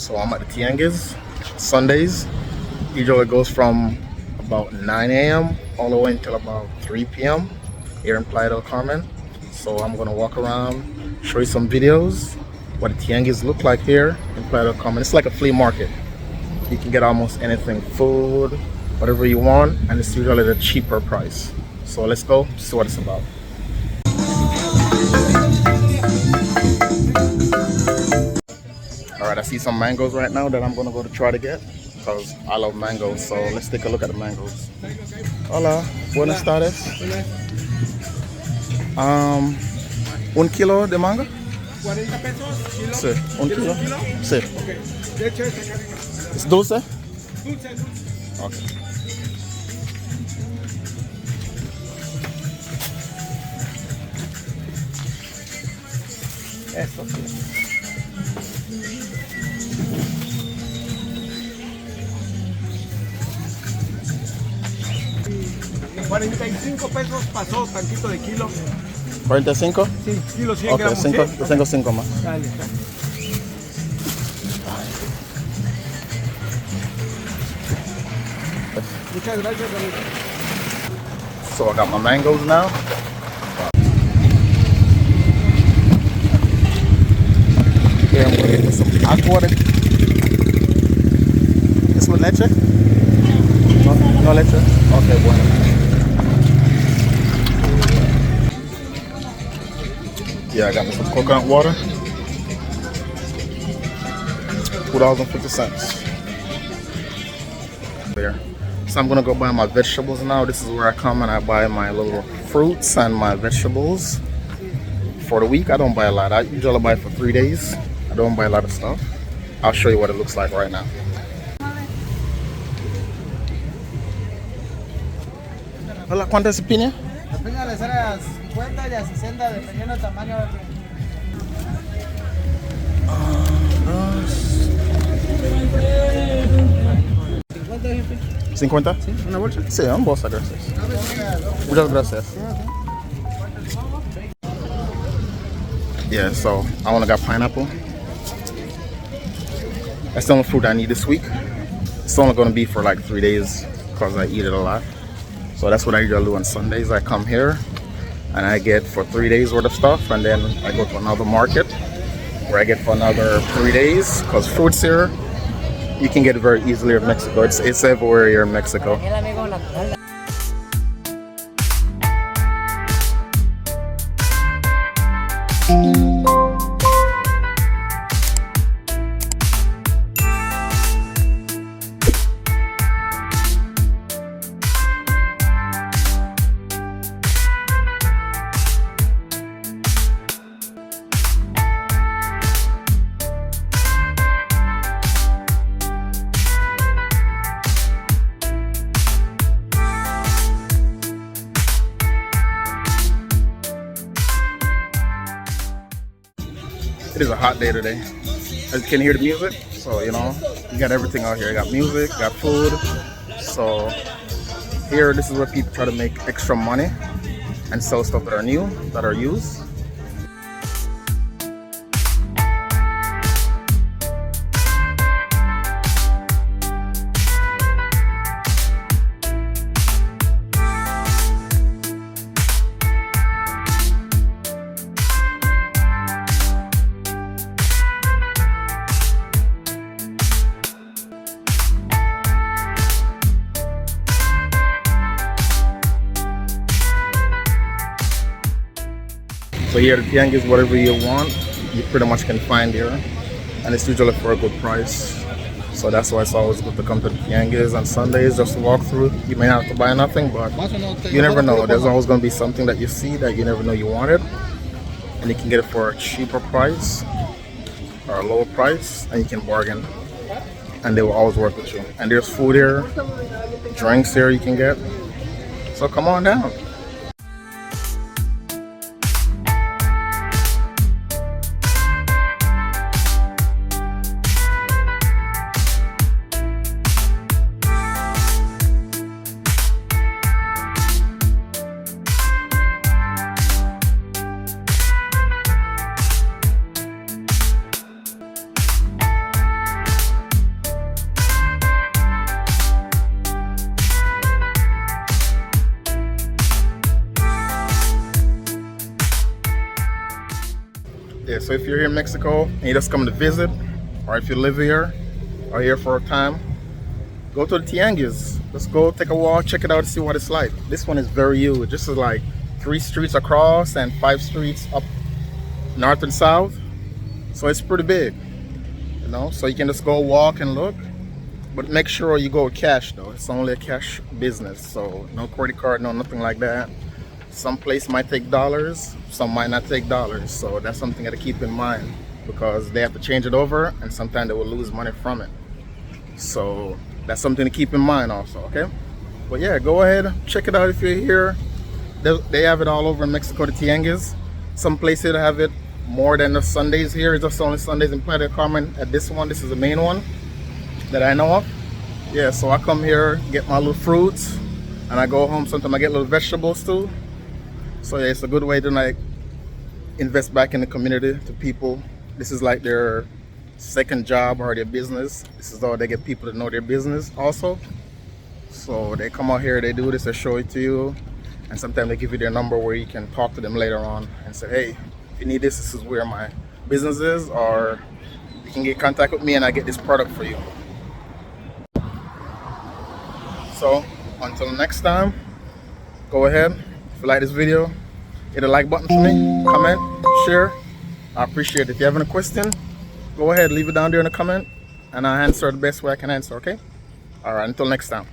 So I'm at the Tianguis Sundays. Usually it goes from about 9 a.m. all the way until about 3 p.m. here in Playa del Carmen. So I'm gonna walk around, show you some videos what the Tianguis look like here in Playa del Carmen. It's like a flea market. You can get almost anything, food, whatever you want, and it's usually the cheaper price. So let's go see what it's about. All right, I see some mangoes right now that I'm gonna go to try to get because I love mangoes. So let's take a look at the mangoes. Hola, buenas tardes. Un kilo de mango? 40 pesos kilo. Sí, un kilo. Sí. Okay. De hecho, esta carne. ¿Es dulce? Dulce. Okay. Esto sí. 45 pesos pasó, tantito de kilo. ¿45? Sí, kilo 100 gramos. Ok, tengo 5 más. Dale. Muchas gracias, amigo. So I got my mangoes now. Okay, I'm gonna get some hot water. ¿Es with leche? No leche? Okay, bueno. Yeah, I got me some coconut water. $2.50. There. So I'm gonna go buy my vegetables now. This is where I come and I buy my little fruits and my vegetables for the week. I don't buy a lot. I usually buy for 3 days. I don't buy a lot of stuff. I'll show you what it looks like right now. Hola, ¿cuánto es piña? La piña le sale a 50 y a 60 dependiendo del tamaño. 50? ¿Sí? ¿Una bolsa? Sí, una bolsa, gracias. Muchas gracias. Yeah, so I only got pineapple. That's the only fruit I need this week. It's only going to be for like 3 days because I eat it a lot. So that's what I usually do on Sundays. I come here and I get for 3 days worth of stuff, and then I go to another market where I get for another 3 days because fruits here you can get it very easily in Mexico. It's everywhere here in Mexico. It is a hot day today. As you can hear the music, so you know, you got everything out here. You got music, got food. So here, this is where people try to make extra money and sell stuff that are new, that are used. So here at Tianguis, whatever you want, you pretty much can find here, and it's usually for a good price. So that's why it's always good to come to the Tianguis on Sundays just to walk through. You may not have to buy nothing, but you never know. There's always going to be something that you see that you never know you wanted, and you can get it for a cheaper price or a lower price, and you can bargain, and they will always work with you. And there's food here, drinks here you can get. So come on down. Yeah, so if you're here in Mexico and you just come to visit, or if you live here or here for a time, go to the Tianguis. Let's go take a walk, check it out, see what it's like. This one is very huge. This is like 3 streets across and 5 streets up north and south. So it's pretty big, you know, so you can just go walk and look. But make sure you go with cash though. It's only a cash business, so no credit card, no nothing like that. Some place might take dollars, some might not take dollars. So that's something to keep in mind, because they have to change it over and sometimes they will lose money from it. So that's something to keep in mind also, okay? But yeah, go ahead, check it out if you're here. They have it all over in Mexico, the Tianguis. Some places have it more than the Sundays here. It's just only Sundays in Playa del Carmen. At this one, this is the main one that I know of. Yeah, so I come here, get my little fruits, and I go home. Sometimes I get little vegetables too. So yeah, it's a good way to like invest back in the community, to people. This is like their second job or their business. This is how they get people to know their business also. So they come out here, they do this, they show it to you, and sometimes they give you their number where you can talk to them later on and say, hey, if you need this, this is where my business is, or you can get in contact with me and I get this product for you. So until next time, go ahead, if you like this video, hit the like button for me, comment, share. I appreciate it. If you have any question, go ahead, leave it down there in the comment and I'll answer the best way I can answer, okay? All right, until next time.